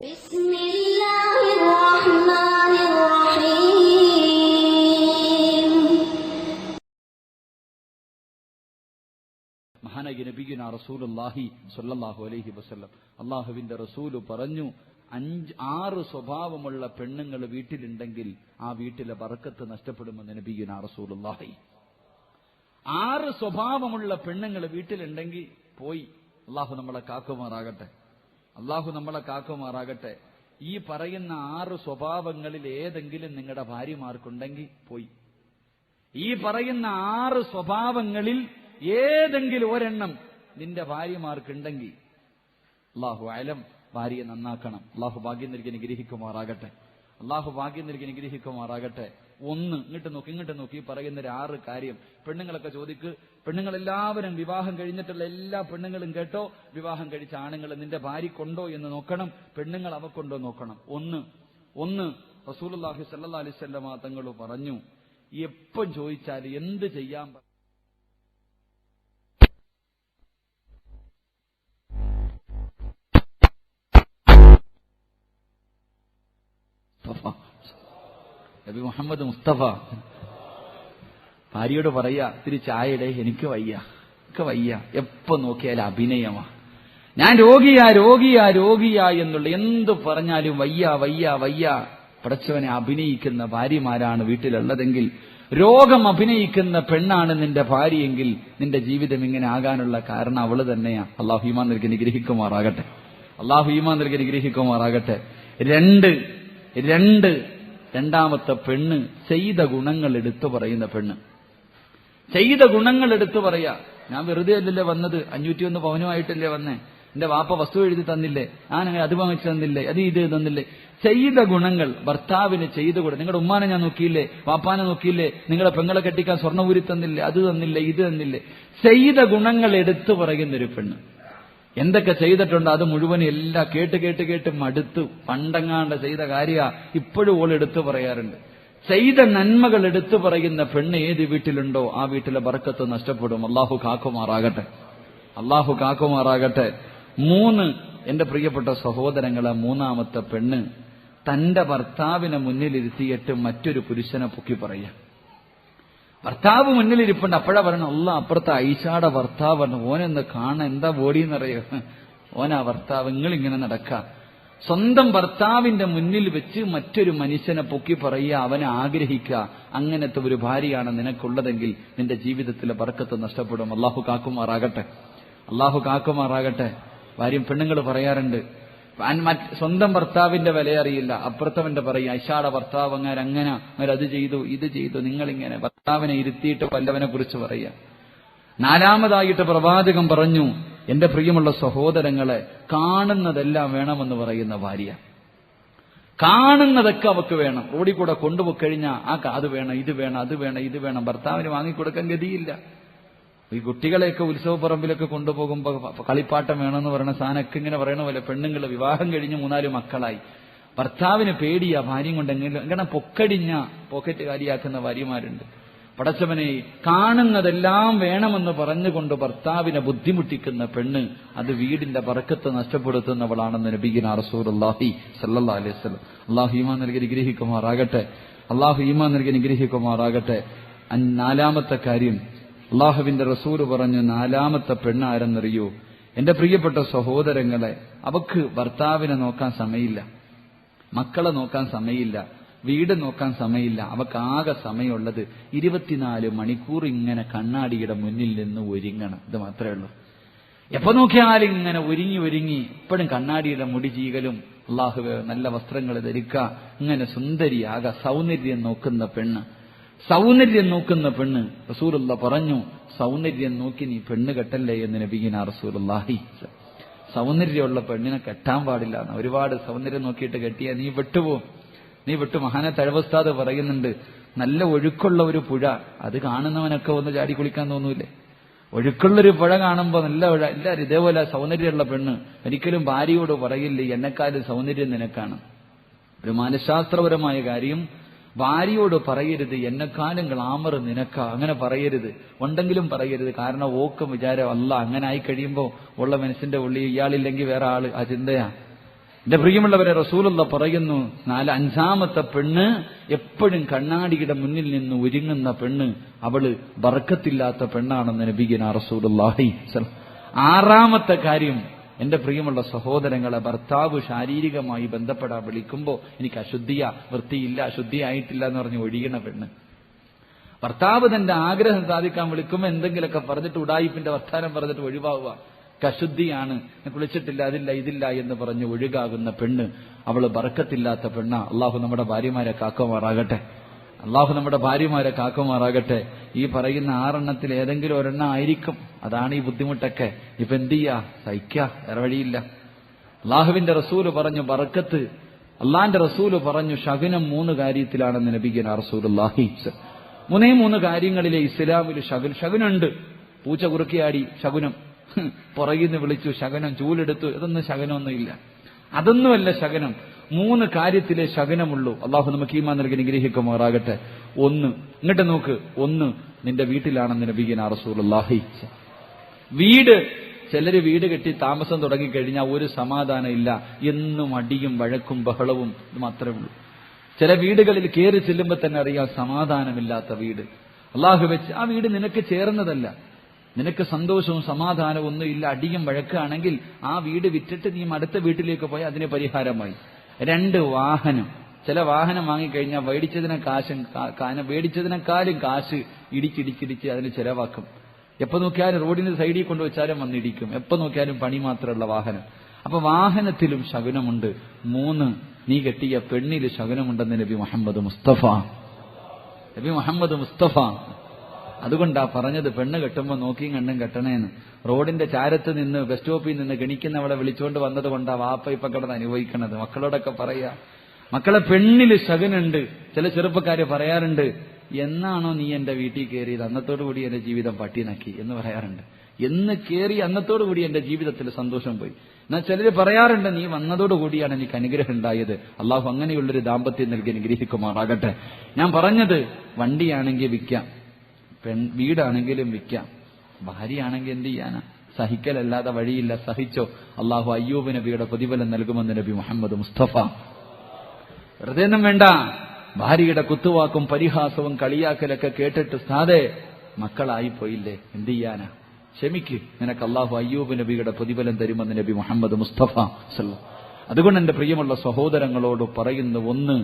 بسم الله الرحمن الرحيم. മഹാനായ നബിയുനാ റസൂലുള്ളാഹി സ്വല്ലല്ലാഹു അലൈഹി വസല്ലം അല്ലാഹുവിന്റെ റസൂല് പറഞ്ഞു, 6 സ്വഭാവമുള്ള പെണ്ണുങ്ങൾ വീട്ടിലുണ്ടെങ്കിൽ ആ വീട്ടിലെ ബർക്കത്ത് നഷ്ടപ്പെടുമെന്ന് നബിയുനാ റസൂലുള്ളാഹി. 6 സ്വഭാവമുള്ള പെണ്ണുങ്ങൾ വീട്ടിലുണ്ടെങ്കിൽ പോയി. അല്ലാഹു നമ്മളെ കാക്കുമാറാകട്ടെ, അല്ലാഹു നമ്മളെ കാക്കുമാറാകട്ടെ. ഈ പറയുന്ന 6 സ്വഭാവങ്ങളിൽ ഏതെങ്കിലും നിങ്ങളുടെ ഭാര്യമാർക്കുണ്ടെങ്കിൽ പോയി. ഈ പറയുന്ന 6 സ്വഭാവങ്ങളിൽ ഏതെങ്കിലും ഒരെണ്ണം നിന്റെ ഭാര്യമാർക്കുണ്ടെങ്കിൽ അല്ലാഹു അലം, ഭാര്യയെ നന്നാക്കണം. അല്ലാഹു ഭാഗ്യം നൽകി അനുഗ്രഹിക്കുമാറാകട്ടെ, അല്ലാഹു ഭാഗ്യം നൽകി അനുഗ്രഹിക്കുമാറാകട്ടെ. ഇങ്ങോട്ട് നോക്കി ഈ പറയുന്ന 6 കാര്യം പെണ്ണുങ്ങളൊക്കെ ചോദിക്ക്. പെണ്ണുങ്ങളെല്ലാവരും വിവാഹം കഴിഞ്ഞിട്ടുള്ള എല്ലാ പെണ്ണുങ്ങളും കേട്ടോ, വിവാഹം കഴിച്ച ആണുങ്ങൾ നിന്റെ ഭാര്യക്കൊണ്ടോ എന്ന് നോക്കണം, പെണ്ണുങ്ങൾ അവക്കൊണ്ടോ നോക്കണം. ഒന്ന് റസൂലുള്ളാഹി സ്വല്ലല്ലാഹു അലൈഹി വസല്ലം തങ്ങൾ പറഞ്ഞു, എപ്പം ചോദിച്ചാൽ എന്ത് ചെയ്യാൻ നബി മുഹമ്മദ് മുസ്തഫ ഭാര്യയോട് പറയാ, ഇത്തിരി ചായയുടെ, എനിക്ക് വയ്യ. എപ്പോ നോക്കിയാലും അഭിനയമാ, ഞാൻ രോഗിയാ എന്നുള്ള എന്ത് പറഞ്ഞാലും വയ്യ. പടച്ചവനെ അഭിനയിക്കുന്ന ഭാര്യമാരാണ് വീട്ടിലുള്ളതെങ്കിൽ, രോഗം അഭിനയിക്കുന്ന പെണ്ണാണ് നിന്റെ ഭാര്യയെങ്കിൽ നിന്റെ ജീവിതം ഇങ്ങനെ ആകാനുള്ള കാരണം അവള് തന്നെയാ. അല്ലാഹു ഈമാൻ നൽകി അനുഗ്രഹിക്കുമാറാകട്ടെ, അല്ലാഹു ഈമാൻ നൽകി അനുഗ്രഹിക്കുമാറാകട്ടെ. രണ്ടാമത്തെ പെണ്ണ് ചെയ്ത ഗുണങ്ങൾ എടുത്തു പറയുന്ന പെണ്ണ്. ചെയ്ത ഗുണങ്ങൾ എടുത്തു പറയാ. ഞാൻ വെറുതെ അല്ലല്ലേ വന്നത്, 501 പവനുമായിട്ടല്ലേ വന്നേ, എന്റെ വാപ്പ വസ്തു എഴുതി തന്നില്ലേ, ഞാനങ്ങനെ അത് വാങ്ങിച്ചു തന്നില്ലേ, ഇത് തന്നില്ലേ. ചെയ്ത ഗുണങ്ങൾ ഭർത്താവിന് ചെയ്തു കൊടു. നിങ്ങളുടെ ഉമ്മാനെ ഞാൻ നോക്കിയില്ലേ, വാപ്പാനെ നോക്കിയില്ലേ, നിങ്ങളെ പെങ്ങളെ കെട്ടിക്കാൻ സ്വർണ്ണ ഊരി തന്നില്ലേ, അത് തന്നില്ലേ, ഇത് തന്നില്ലേ. ചെയ്ത ഗുണങ്ങൾ എടുത്തു പറയുന്നൊരു പെണ്ണ്. എന്തൊക്കെ ചെയ്തിട്ടുണ്ടോ അത് മുഴുവൻ എല്ലാം കേട്ട് മടുത്തു. പണ്ടങ്ങാണ്ട് ചെയ്ത കാര്യ ഇപ്പോഴും ഓൾ എടുത്തു പറയാറുണ്ട്. ചെയ്ത നന്മകൾ എടുത്തു പറയുന്ന പെണ്ണ് ഏത് വീട്ടിലുണ്ടോ ആ വീട്ടിലെ ബർക്കത്ത് നഷ്ടപ്പെടും. അല്ലാഹു കാക്കുമാറാകട്ടെ, അല്ലാഹു കാക്കുമാറാകട്ടെ. 3 എന്റെ പ്രിയപ്പെട്ട സഹോദരങ്ങളെ, മൂന്നാമത്തെ പെണ്ണ് തന്റെ ഭർത്താവിനെ മുന്നിലിരുത്തിയിട്ട് മറ്റൊരു പുരുഷനെ പൊക്കി പറയാ. ഭർത്താവ് മുന്നിലിരിപ്പുണ്ട്, അപ്പോഴാ പറയണം, അല്ല അപ്പുറത്തെ ഐഷാടെ ഭർത്താവ് ഓനെന്ന് കാണാൻ എന്താ ബോഡിന്നറിയോ, ഓനാ ഭർത്താവ്. നിങ്ങളിങ്ങനെ നടക്ക. സ്വന്തം ഭർത്താവിന്റെ മുന്നിൽ വെച്ച് മറ്റൊരു മനുഷ്യനെ പൊക്കി പറയുക, അവനെ ആഗ്രഹിക്കുക. അങ്ങനത്തെ ഒരു ഭാര്യയാണ് നിനക്കുള്ളതെങ്കിൽ നിന്റെ ജീവിതത്തിലെ ബർക്കത്ത് നഷ്ടപ്പെടും. അല്ലാഹു കാക്കുമാറാകട്ടെ, അല്ലാഹു കാക്കുമാറാകട്ടെ. ഭാര്യയും പെണ്ണുങ്ങൾ പറയാറുണ്ട്, സ്വന്തം ഭർത്താവിന്റെ വില അറിയില്ല, അപ്പുറത്തവന്റെ പറയും ഐഷാടെ ഭർത്താവ് അങ്ങനെ അത് ചെയ്തു ഇത് ചെയ്തു. നിങ്ങളിങ്ങനെ ഭർത്താവിനെ ഇരുത്തിയിട്ട് വല്ലവനെ കുറിച്ച് പറയുക. 4-ാമതായിട്ട് പ്രവാചകൻ പറഞ്ഞു, എന്റെ പ്രിയമുള്ള സഹോദരങ്ങളെ, കാണുന്നതെല്ലാം വേണമെന്ന് പറയുന്ന ഭാര്യ. കാണുന്നതൊക്കെ അവക്ക് വേണം. റോഡിൽ കൂടെ കൊണ്ടുപോയിക്കഴിഞ്ഞാൽ അത് വേണം, ഇത് വേണം. ഭർത്താവിന് വാങ്ങിക്കൊടുക്കാൻ ഗതിയില്ല. ഈ കുട്ടികളെയൊക്കെ ഉത്സവപ്പറമ്പിലൊക്കെ കൊണ്ടുപോകുമ്പോ കളിപ്പാട്ടം വേണമെന്ന് പറയുന്ന സാധനമൊക്കെ ഇങ്ങനെ പറയണ പോലെ പെണ്ണുങ്ങൾ വിവാഹം കഴിഞ്ഞ് 3-4 മക്കളായി. ഭർത്താവിന് പേടിയാ ഭാര്യയും കൊണ്ട് എങ്ങനെ പൊക്കടിഞ്ഞ പോക്കറ്റ് കാലിയാക്കുന്ന ഭാര്യമാരുണ്ട്. പടച്ചവനെ, കാണുന്നതെല്ലാം വേണമെന്ന് പറഞ്ഞുകൊണ്ട് ഭർത്താവിനെ ബുദ്ധിമുട്ടിക്കുന്ന പെണ്ണ് അത് വീടിന്റെ ബർക്കത്ത് നഷ്ടപ്പെടുത്തുന്നവളാണെന്ന് നബിയുനാ റസൂലുള്ളാഹി സ്വല്ലല്ലാഹു അലൈഹി വസല്ലം. അല്ലാഹു ഈമാൻ നൽകി അനുഗ്രഹിക്കുമാറാകട്ടെ, അല്ലാഹു ഈമാൻ നൽകി അനുഗ്രഹിക്കുമാറാകട്ടെ. 4-ാമത്തെ കാര്യം അല്ലാഹുവിന്റെ റസൂല് പറഞ്ഞു, 4-ാമത്തെ പെണ്ണ് ആരെന്നറിയോ? എന്റെ പ്രിയപ്പെട്ട സഹോദരങ്ങളെ, അവക്ക് ഭർത്താവിനെ നോക്കാൻ സമയമില്ല, മക്കളെ നോക്കാൻ സമയമില്ല, വീട് നോക്കാൻ സമയമില്ല. അവക്ക് ആകെ സമയമുള്ളത് 24 മണിക്കൂർ ഇങ്ങനെ കണ്ണാടിയുടെ മുന്നിൽ നിന്ന് ഒരുങ്ങണം. ഇത് മാത്രമേ ഉള്ളൂ. എപ്പോ നോക്കിയാലും ഇങ്ങനെ ഒരുങ്ങി ഇപ്പോഴും കണ്ണാടിയുടെ മുടി ചീകലും, അല്ലാഹുവേ നല്ല വസ്ത്രങ്ങൾ ധരിക്കുക, ഇങ്ങനെ സുന്ദരിയാകെ സൗന്ദര്യം നോക്കുന്ന പെണ്ണ്. റസൂലുള്ള പറഞ്ഞു, സൗന്ദര്യം നോക്കി നീ പെണ്ണ് കെട്ടല്ലേ എന്ന് നബിയുനാ റസൂലുള്ളാഹി. സൗന്ദര്യമുള്ള പെണ്ണിനെ കെട്ടാൻ പാടില്ല. ഒരുപാട് സൗന്ദര്യം നോക്കിയിട്ട് കെട്ടിയാ നീ വിട്ടു. മഹാനെ തഴവസ്താദ് പറയുന്നുണ്ട്, നല്ല ഒഴുക്കുള്ള ഒരു പുഴ, അത് കാണുന്നവനൊക്കെ ഒന്ന് ചാടി കുളിക്കാൻ തോന്നൂലേ? ഒഴുക്കുള്ളൊരു പുഴ കാണുമ്പോ നല്ല പുഴ. എല്ലാവരും ഇതേപോലെ സൗന്ദര്യമുള്ള പെണ്ണ് ഒരിക്കലും ഭാര്യയോട് പറയില്ലേ എന്നെക്കാളും സൗന്ദര്യം നിനക്കാണ്. ഒരു മനഃശാസ്ത്രപരമായ കാര്യം, ഭാര്യയോട് പറയരുത് എന്നെക്കാളും ഗ്ലാമർ നിനക്കാ, അങ്ങനെ പറയരുത്. ഉണ്ടെങ്കിലും പറയരുത്. കാരണം ഓക്കും വിചാരം, അല്ല അങ്ങനെ ആയി കഴിയുമ്പോ ഉള്ള മനസ്സിന്റെ ഉള്ളിൽ ഇയാളില്ലെങ്കിൽ വേറെ ആള്, ആ ചിന്തയാ. എന്റെ പ്രിയമുള്ളവരെ, റസൂലുള്ള പറയുന്നു, അഞ്ചാമത്തെ പെണ്ണ് എപ്പോഴും കണ്ണാടിയുടെ മുന്നിൽ നിന്ന് ഒരുങ്ങുന്ന പെണ്ണ്, അവള് ബർക്കത്തില്ലാത്ത പെണ്ണാണെന്ന് നബിയുനാ റസൂലുള്ളാഹി. ആറാമത്തെ കാര്യം, എന്റെ പ്രിയമുള്ള സഹോദരങ്ങളെ, ഭർത്താവ് ശാരീരികമായി ബന്ധപ്പെടാൻ വിളിക്കുമ്പോ എനിക്ക് അശുദ്ധിയാ, വൃത്തിയില്ല, അശുദ്ധിയായിട്ടില്ല എന്ന് പറഞ്ഞ് ഒഴിയണ പെണ്ണ്. ഭർത്താവ് തന്റെ ആഗ്രഹം സാധിക്കാൻ വിളിക്കുമ്പോ എന്തെങ്കിലുമൊക്കെ പറഞ്ഞിട്ട് ഉടായിപ്പിന്റെ വർത്താനം പറഞ്ഞിട്ട് ഒഴിവാവുക, അശുദ്ധിയാണ്, കുളിച്ചിട്ടില്ല, അതില്ല ഇതില്ല എന്ന് പറഞ്ഞ് ഒഴുകാകുന്ന പെണ്ണ്, അവള് ബർക്കത്തില്ലാത്ത പെണ്ണ. അള്ളാഹു നമ്മുടെ ഭാര്യമാരെ കാക്കുമാറാകട്ടെ, അള്ളാഹു നമ്മുടെ ഭാര്യമാരെ കാക്കുമാറാകട്ടെ. ഈ പറയുന്ന 6 ഏതെങ്കിലും ഒരെണ്ണം ആയിരിക്കും. അതാണ് ഈ ബുദ്ധിമുട്ടൊക്കെ. ഇപ്പൊ എന്ത് ചെയ്യാ, സഹിക്കാ, വേറെ വഴിയില്ല. അള്ളാഹുവിന്റെ റസൂല് പറഞ്ഞു ബർക്കത്ത്, അള്ളാന്റെ റസൂല് പറഞ്ഞു ശകുനം 3 കാര്യത്തിലാണെന്ന് നബിയുനാ റസൂലുള്ളാഹി. 3 കാര്യങ്ങളിലെ ഇസ്ലാമിൽ ശകുനുണ്ട്. പൂച്ച കുറുക്കിയാടി ശകുനം, പുറകിൽ നിന്ന് വിളിച്ചു ശകുനം, ചൂലെടുത്തു, ഇതൊന്നും ശകുനമൊന്നുമില്ല, അതൊന്നുമല്ല ശകുനം. 3 കാര്യത്തിലെ ശകുനമുള്ളൂ. അള്ളാഹു നമുക്ക് ഈമാൻ നൽകി നിഗ്രഹിക്കുമാറാകട്ടെ. 1, ഇങ്ങോട്ട് നോക്ക്, 1 നിന്റെ വീട്ടിലാണെന്ന് നബിയുനാ റസൂലുള്ളാഹി. വീട്, ചിലര് വീട് കെട്ടി താമസം തുടങ്ങിക്കഴിഞ്ഞാൽ ഒരു സമാധാനം ഇല്ല, എന്നും അടിയും വഴക്കും ബഹളവും, ഇത് മാത്രമേ ഉള്ളൂ. ചില വീടുകളിൽ കയറി ചെല്ലുമ്പോൾ തന്നെ അറിയാം സമാധാനമില്ലാത്ത വീട്. അള്ളാഹു വെച്ച് ആ വീട് നിനക്ക് ചേർന്നതല്ല, നിനക്ക് സന്തോഷവും സമാധാനവും ഒന്നും ഇല്ല, അടിയും വഴക്കാണെങ്കിൽ ആ വീട് വിറ്റിട്ട് നീ അടുത്ത വീട്ടിലേക്ക് പോയി അതിന് പരിഹാരമായി. 2, വാഹനം. ചില വാഹനം വാങ്ങിക്കഴിഞ്ഞാൽ മേടിച്ചതിനേക്കാളും കാശ് ഇടിച്ചിടിച്ചിടിച്ച് അതിന് ചെലവാക്കും. എപ്പോ നോക്കിയാലും റോഡിന് സൈഡിൽ കൊണ്ടുവച്ചാലും വന്നിടിക്കും. എപ്പോ നോക്കിയാലും പണി മാത്രമുള്ള വാഹനം. അപ്പൊ വാഹനത്തിലും ശകുനമുണ്ട്. 3, നീ കെട്ടിയ പെണ്ണിൽ ശകുനമുണ്ടെന്ന് നബി മുഹമ്മദ് മുസ്തഫ. നബി മുഹമ്മദ് മുസ്തഫ അതുകൊണ്ടാ പറഞ്ഞത്, പെണ്ണ് കെട്ടുമ്പോ നോക്കിയും കണ്ടും കെട്ടണേന്ന്. റോഡിന്റെ ചാരത്ത് നിന്ന്, ബസ് സ്റ്റോപ്പിൽ നിന്ന് ഗണിക്കുന്നവളെ വിളിച്ചുകൊണ്ട് വന്നത് കൊണ്ടാ വാപ്പ ഇപ്പൊ കിടന്ന് അനുഭവിക്കണത്. മക്കളോടൊക്കെ പറയാ, മക്കളെ പെണ്ണില് ശകുനുണ്ട്. ചില ചെറുപ്പക്കാര് പറയാറുണ്ട്, എന്നാണോ നീ എന്റെ വീട്ടിൽ കയറിയത് അന്നത്തോടുകൂടി എന്റെ ജീവിതം പട്ടിണക്കി എന്ന് പറയാറുണ്ട്. എന്ന് കയറി അന്നത്തോടുകൂടി എന്റെ ജീവിതത്തിൽ സന്തോഷം പോയി. എന്നാൽ ചിലര് പറയാറുണ്ട്, നീ വന്നതോടുകൂടിയാണ് എനിക്ക് അനുഗ്രഹം ഉണ്ടായത്. അള്ളാഹു അങ്ങനെയുള്ളൊരു ദാമ്പത്യം നൽകി അനുഗ്രഹിക്കുമാറാകട്ടെ. ഞാൻ പറഞ്ഞത്, വണ്ടിയാണെങ്കിൽ വിൽക്കാം, വീടാണെങ്കിലും വിൽക്കാം, ഭാര്യയാണെങ്കിൽ എന്ത് ചെയ്യാനാ, സഹിക്കലല്ലാതെ വഴിയില്ല, സഹിച്ചോ. അള്ളാഹു അയ്യൂബ് നബിയുടെ പ്രതിഫലം നൽകുമെന്ന് നബി മുഹമ്മദ് മുസ്തഫ. വെറുതെ ഒന്നും വേണ്ട. ഭാര്യയുടെ കുത്തുവാക്കും പരിഹാസവും കളിയാക്കലൊക്കെ കേട്ടിട്ട് സാധേ മക്കളായി പോയില്ലേ, എന്ത് ചെയ്യാനാ, ക്ഷമിക്ക്, നിനക്ക് അള്ളാഹു അയ്യൂബ് നബിയുടെ പ്രതിഫലം തരുമെന്ന് നബി മുഹമ്മദ് മുസ്തഫ. അതുകൊണ്ട് എന്റെ പ്രിയമുള്ള സഹോദരങ്ങളോട് പറയുന്നു, 1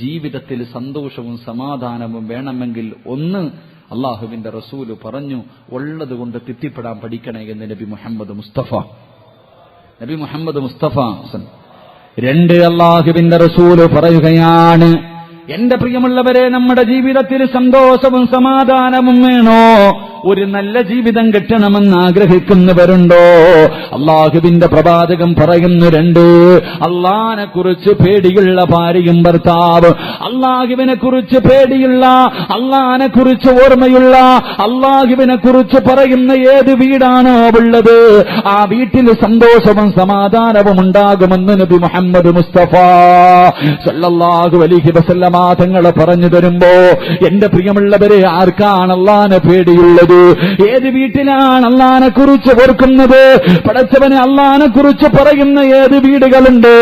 ജീവിതത്തിൽ സന്തോഷവും സമാധാനവും വേണമെങ്കിൽ 1 അള്ളാഹുവിന്റെ റസൂല് പറഞ്ഞു, ഉള്ളത് കൊണ്ട് തെറ്റിപ്പെടാൻ പഠിക്കണേ എന്ന് നബി മുഹമ്മദ് മുസ്തഫ. നബി മുഹമ്മദ് മുസ്തഫ. 2 അള്ളാഹുവിന്റെ റസൂല് പറയുകയാണ്, എന്റെ പ്രിയമുള്ളവരെ, നമ്മുടെ ജീവിതത്തിൽ സന്തോഷവും സമാധാനവും വേണോ, ഒരു നല്ല ജീവിതം കിട്ടണമെന്ന് ആഗ്രഹിക്കുന്നവരുണ്ടോ? അള്ളാഹുവിന്റെ പ്രവാചകൻ പറയുന്നു, 2 അള്ളാഹിനെ കുറിച്ച് പേടിയുള്ള ഭാര്യയും ഭർത്താവ്, അള്ളാഹുവിനെ കുറിച്ച് പേടിയുള്ള, അള്ളാഹിനെ കുറിച്ച് ഓർമ്മയുള്ള, അള്ളാഹുവിനെ കുറിച്ച് പറയുന്ന ഏത് വീടാണോ ഉള്ളത്, ആ വീട്ടിൽ സന്തോഷവും സമാധാനവും ഉണ്ടാകുമെന്ന് നബി മുഹമ്മദ് മുസ്തഫ സല്ലല്ലാഹു അലൈഹി വസല്ലമ തങ്ങൾ പറഞ്ഞു തരുമ്പോ, എന്റെ പ്രിയമുള്ളവരെ, ആർക്കാണ് അള്ളാഹിനെ പേടിയുള്ളത്? ഏത് വീട്ടിലാണ് അള്ളാഹിനെ കുറിച്ച് ഓർക്കുന്നത്? പടച്ചവനെ അള്ളാഹിനെ കുറിച്ച് പറയുന്ന ഏത് വീടുകളുണ്ട്?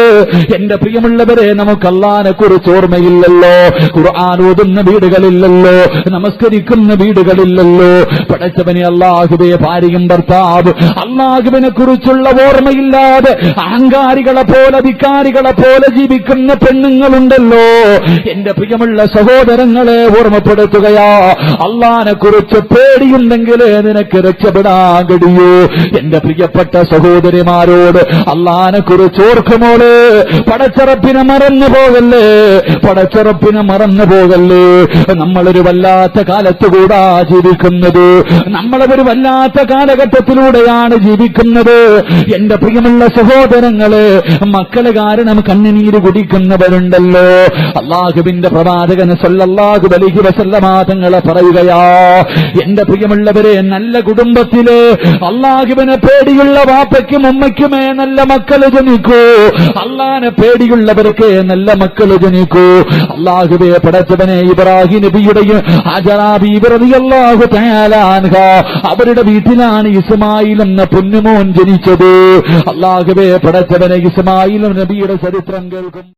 എന്റെ പ്രിയമുള്ളവരെ, നമുക്ക് അള്ളാഹിനെ കുറിച്ച് ഓർമ്മയില്ലല്ലോ, ഖുർആൻ ഓതുന്ന വീടുകളില്ലല്ലോ, നമസ്കരിക്കുന്ന വീടുകളില്ലല്ലോ. പടച്ചവനെ, അള്ളാഹുവേ, ഭാര്യയും ഭർത്താവ് അള്ളാഹുവിനെ കുറിച്ചുള്ള ഓർമ്മയില്ലാതെ അഹങ്കാരികളെ പോലെ, ധിക്കാരികളെ പോലെ ജീവിക്കുന്ന പെണ്ണുങ്ങളുണ്ടല്ലോ. എന്റെ പ്രിയമുള്ള സഹോദരങ്ങളെ ഓർമ്മപ്പെടുത്തുകയാ, അള്ളാഹിനെ കുറിച്ച് പേടിയുണ്ടെങ്കിലേ നിനക്ക് രക്ഷപ്പെടാൻ കഴിയൂ. എന്റെ പ്രിയപ്പെട്ട സഹോദരിമാരോട് അള്ളാഹിനെ കുറിച്ച് ഓർക്കുമോള്, പടച്ചറപ്പിനെ മറന്നു പോകല്ലേ, പടച്ചറപ്പിനെ മറന്നു പോകല്ലേ. നമ്മളൊരു വല്ലാത്ത കാലത്തുകൂടാ ജീവിക്കുന്നത്, നമ്മളൊരു വല്ലാത്ത കാലഘട്ടത്തിലൂടെയാണ് ജീവിക്കുന്നത്. എന്റെ പ്രിയമുള്ള സഹോദരങ്ങളെ, മക്കള് കാരണം കണ്ണുനീര് കുടിക്കുന്നവരുണ്ടല്ലോ. അള്ളാഹുവിന്റെ അള്ളാഹുവിന്റെ പ്രവാചകൻ സല്ലല്ലാഹു അലൈഹി വസല്ലമ തങ്ങളെ പറയുകയാ, എന്റെ പ്രിയമുള്ളവരെ, നല്ല കുടുംബത്തില് അള്ളാഹുവിനെ പേടിയുള്ള വാപ്പയ്ക്കും ഉമ്മയ്ക്കുമേ നല്ല മക്കള് ജനിക്കൂ. അള്ളാഹിനെ പേടിയുള്ളവർക്ക് നല്ല മക്കള് ജനിക്കൂ. അള്ളാഹുവെ പടച്ചവനെ, ഇബ്രാഹിം നബിയുടെയും ഹാജറ ബീവി റളിയല്ലാഹു തആല അൻഹ അവരുടെ വീട്ടിലാണ് ഇസ്മായിൽ എന്ന പൊന്നുമോൻ ജനിച്ചത്. അള്ളാഹുവെ പടച്ചവനെ, ഇസ്മായിൽ നബിയുടെ ചരിത്രം കേൾക്കും.